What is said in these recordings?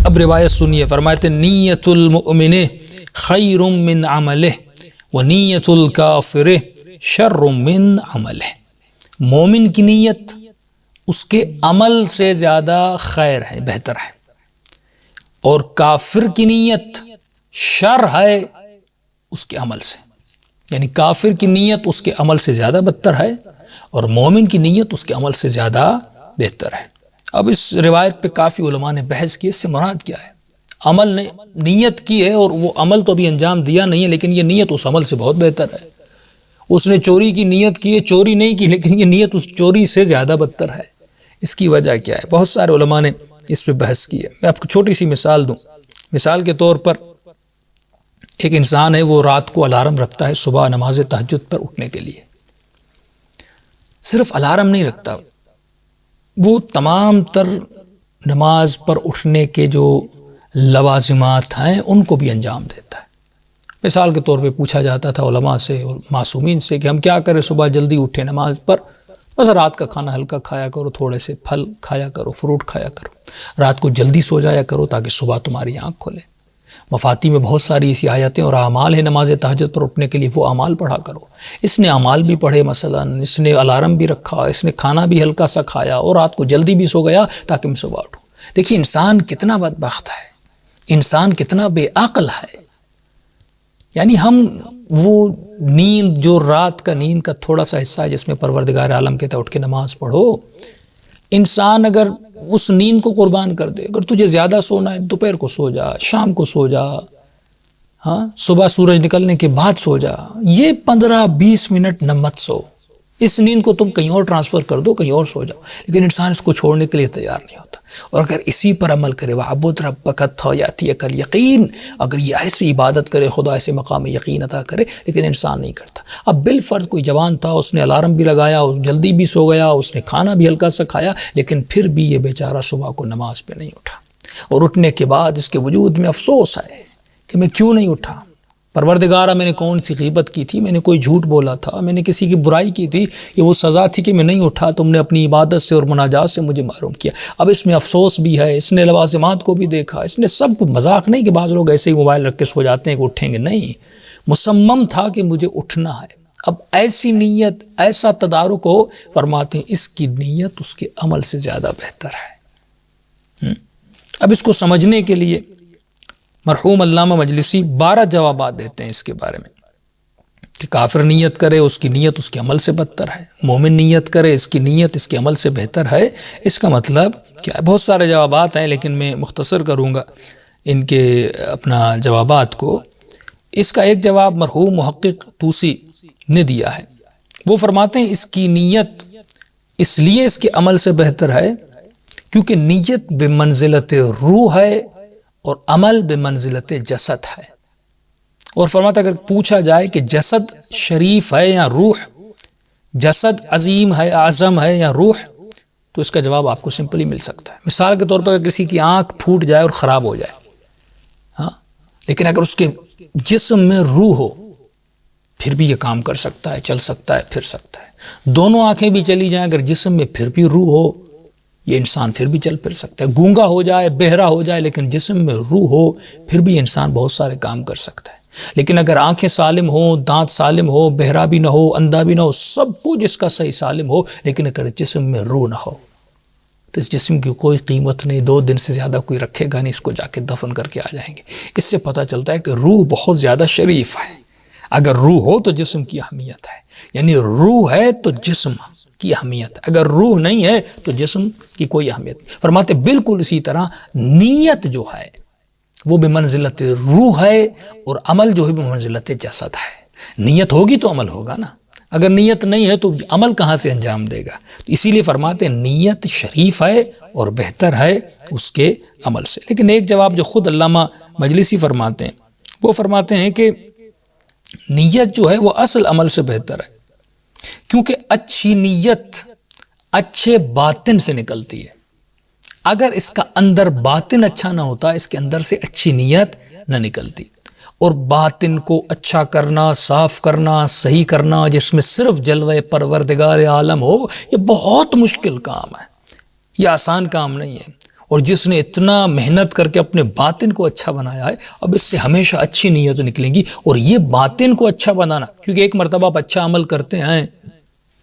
اب روایت سنیے، فرماتے نیت المؤمن خیر من عملہ ونیت الکافر شر من عملہ، مومن کی نیت اس کے عمل سے زیادہ خیر ہے، بہتر ہے، اور کافر کی نیت شر ہے اس کے عمل سے، یعنی کافر کی نیت اس کے عمل سے زیادہ بدتر ہے اور مومن کی نیت اس کے عمل سے زیادہ بہتر ہے۔ اب اس روایت پہ کافی علماء نے بحث کی، اس سے مراد کیا ہے؟ عمل نے نیت کی ہے اور وہ عمل تو ابھی انجام دیا نہیں ہے، لیکن یہ نیت اس عمل سے بہت بہتر ہے۔ اس نے چوری کی نیت کی ہے، چوری نہیں کی، لیکن یہ نیت اس چوری سے زیادہ بدتر ہے۔ اس کی وجہ کیا ہے؟ بہت سارے علماء نے اس پہ بحث کی ہے۔ میں آپ کو چھوٹی سی مثال دوں۔ مثال کے طور پر ایک انسان ہے، وہ رات کو الارم رکھتا ہے صبح نماز تہجد پر اٹھنے کے لیے۔ صرف الارم نہیں رکھتا، وہ تمام تر نماز پر اٹھنے کے جو لوازمات ہیں ان کو بھی انجام دیتا ہے۔ مثال کے طور پہ پوچھا جاتا تھا علماء سے اور معصومین سے کہ ہم کیا کریں صبح جلدی اٹھیں نماز پر؟ بس رات کا کھانا ہلکا کھایا کرو، تھوڑے سے پھل کھایا کرو، فروٹ کھایا کرو، رات کو جلدی سو جایا کرو تاکہ صبح تمہاری آنکھ کھلے۔ مفاتی میں بہت ساری ایسی آیتیں اور اعمال ہیں نماز تہجد پر اٹھنے کے لیے، وہ اعمال پڑھا کرو۔ اس نے اعمال بھی پڑھے، مثلا اس نے الارم بھی رکھا، اس نے کھانا بھی ہلکا سا کھایا اور رات کو جلدی بھی سو گیا تاکہ میں صبح اٹھوں۔ دیکھیے انسان کتنا بدبخت ہے، انسان کتنا بے عقل ہے۔ یعنی ہم وہ نیند جو رات کا نیند کا تھوڑا سا حصہ ہے جس میں پروردگار عالم کہتا ہے اٹھ کے نماز پڑھو، انسان اگر اس نیند کو قربان کر دے، اگر تجھے زیادہ سونا ہے دوپہر کو سو جا، شام کو سو جا، ہاں صبح سورج نکلنے کے بعد سو جا، یہ 15-20 منٹ نہ مت سو، اس نیند کو تم کہیں اور ٹرانسفر کر دو، کہیں اور سو جاؤ، لیکن انسان اس کو چھوڑنے کے لیے تیار نہیں ہوتا۔ اور اگر اسی پر عمل کرے وَعْبُدْ رَبَّكَ حَتَّىٰ يَأْتِيَكَ الْيَقِينُ، اگر یہ ایسی عبادت کرے، خدا ایسے مقام یقین عطا کرے، لیکن انسان نہیں کرتا۔ اب بالفرض کوئی جوان تھا، اس نے الارم بھی لگایا، جلدی بھی سو گیا، اس نے کھانا بھی ہلکا سا کھایا، لیکن پھر بھی یہ بیچارہ صبح کو نماز پہ نہیں اٹھا، اور اٹھنے کے بعد اس کے وجود میں افسوس ہے کہ میں کیوں نہیں اٹھا؟ پروردگارہ میں نے کون سی غیبت کی تھی، میں نے کوئی جھوٹ بولا تھا، میں نے کسی کی برائی کی تھی، یہ وہ سزا تھی کہ میں نہیں اٹھا، تم نے اپنی عبادت سے اور مناجات سے مجھے محروم کیا۔ اب اس میں افسوس بھی ہے، اس نے لوازمات کو بھی دیکھا، اس نے سب کو، مذاق نہیں کہ بعض لوگ ایسے ہی موبائل رکھ کے سو جاتے ہیں کہ اٹھیں گے، نہیں، مصمم تھا کہ مجھے اٹھنا ہے۔ اب ایسی نیت، ایسا تدارک ہو، فرماتے ہیں اس کی نیت اس کے عمل سے زیادہ بہتر ہے۔ اب اس کو سمجھنے کے لیے مرحوم علامہ مجلسی 12 جوابات دیتے ہیں اس کے بارے میں کہ کافر نیت کرے اس کی نیت اس کے عمل سے بدتر ہے، مومن نیت کرے اس کی نیت اس کے عمل سے بہتر ہے۔ اس کا مطلب کیا ہے؟ بہت سارے جوابات ہیں لیکن میں مختصر کروں گا ان کے اپنا جوابات کو۔ اس کا ایک جواب مرحوم محقق طوسی نے دیا ہے، وہ فرماتے ہیں اس کی نیت اس لیے اس کے عمل سے بہتر ہے کیونکہ نیت بمنزلت روح ہے اور عمل بمنزلت جسد ہے۔ اور فرماتا اگر پوچھا جائے کہ جسد شریف ہے یا روح، جسد عظیم ہے، اعظم ہے یا روح، تو اس کا جواب آپ کو سمپلی مل سکتا ہے۔ مثال کے طور پر اگر کسی کی آنکھ پھوٹ جائے اور خراب ہو جائے، ہاں، لیکن اگر اس کے جسم میں روح ہو پھر بھی یہ کام کر سکتا ہے، چل سکتا ہے، پھر سکتا ہے۔ دونوں آنکھیں بھی چلی جائیں اگر جسم میں پھر بھی روح ہو، یہ انسان پھر بھی چل پھر سکتا ہے۔ گونگا ہو جائے، بہرا ہو جائے، لیکن جسم میں روح ہو پھر بھی انسان بہت سارے کام کر سکتا ہے۔ لیکن اگر آنکھیں سالم ہوں، دانت سالم ہو، بہرا بھی نہ ہو، اندھا بھی نہ ہو، سب کچھ اس کا صحیح سالم ہو، لیکن اگر جسم میں روح نہ ہو تو اس جسم کی کوئی قیمت نہیں، 2 دن سے زیادہ کوئی رکھے گا نہیں، اس کو جا کے دفن کر کے آ جائیں گے۔ اس سے پتہ چلتا ہے کہ روح بہت زیادہ شریف ہے۔ اگر روح ہو تو جسم کی اہمیت ہے، یعنی روح ہے تو جسم کی اہمیت ہے، اگر روح نہیں ہے تو جسم کی کوئی اہمیت نہیں۔ فرماتے بالکل اسی طرح نیت جو ہے وہ بمنزلت روح ہے اور عمل جو ہے بمنزلت جسد ہے۔ نیت ہوگی تو عمل ہوگا نا، اگر نیت نہیں ہے تو عمل کہاں سے انجام دے گا؟ اسی لیے فرماتے ہیں نیت شریف ہے اور بہتر ہے اس کے عمل سے۔ لیکن ایک جواب جو خود علامہ مجلسی فرماتے ہیں، وہ فرماتے ہیں کہ نیت جو ہے وہ اصل عمل سے بہتر ہے، کیونکہ اچھی نیت اچھے باطن سے نکلتی ہے۔ اگر اس کا اندر باطن اچھا نہ ہوتا، اس کے اندر سے اچھی نیت نہ نکلتی۔ اور باطن کو اچھا کرنا، صاف کرنا، صحیح کرنا، جس میں صرف جلوہ پروردگار عالم ہو، یہ بہت مشکل کام ہے، یہ آسان کام نہیں ہے۔ اور جس نے اتنا محنت کر کے اپنے باطن کو اچھا بنایا ہے، اب اس سے ہمیشہ اچھی نیت نکلیں گی. اور یہ باطن کو اچھا بنانا، کیونکہ ایک مرتبہ آپ اچھا عمل کرتے ہیں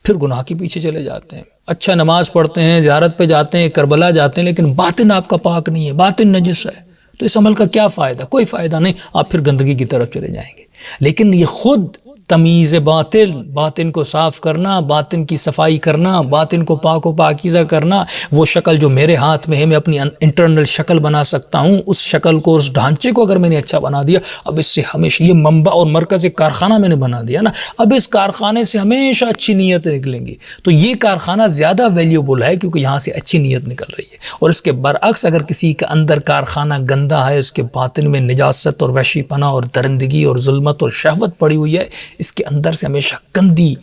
پھر گناہ کے پیچھے چلے جاتے ہیں، اچھا نماز پڑھتے ہیں، زیارت پہ جاتے ہیں، کربلا جاتے ہیں، لیکن باطن آپ کا پاک نہیں ہے، باطن نجس ہے، تو اس عمل کا کیا فائدہ؟ کوئی فائدہ نہیں، آپ پھر گندگی کی طرف چلے جائیں گے. لیکن یہ خود تمیز باطن، باطن کو صاف کرنا، باطن کی صفائی کرنا، باطن کو پاک و پاکیزہ کرنا، وہ شکل جو میرے ہاتھ میں ہے، میں اپنی انٹرنل شکل بنا سکتا ہوں، اس شکل کو، اس ڈھانچے کو اگر میں نے اچھا بنا دیا، اب اس سے ہمیشہ یہ منبع اور مرکز ایک کارخانہ میں نے بنا دیا نا، اب اس کارخانے سے ہمیشہ اچھی نیتیں نکلیں گی. تو یہ کارخانہ زیادہ ویلیوبل ہے کیونکہ یہاں سے اچھی نیت نکل رہی ہے. اور اس کے برعکس اگر کسی کے اندر کارخانہ گندا ہے، اس کے باطن میں نجاست اور وحشی پنا اور درندگی اور ظلمت اور شہوت پڑی ہوئی ہے، اس کے اندر سے ہمیشہ گندی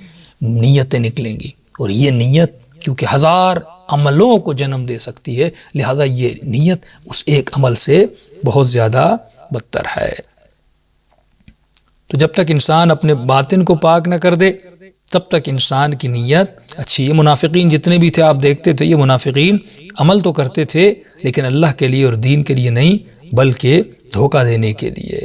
نیتیں نکلیں گی. اور یہ نیت کیونکہ ہزار عملوں کو جنم دے سکتی ہے، لہٰذا یہ نیت اس ایک عمل سے بہت زیادہ بدتر ہے. تو جب تک انسان اپنے باطن کو پاک نہ کر دے تب تک انسان کی نیت اچھی ہے. منافقین جتنے بھی تھے آپ دیکھتے تھے، یہ منافقین عمل تو کرتے تھے لیکن اللہ کے لیے اور دین کے لیے نہیں، بلکہ دھوکہ دینے کے لیے.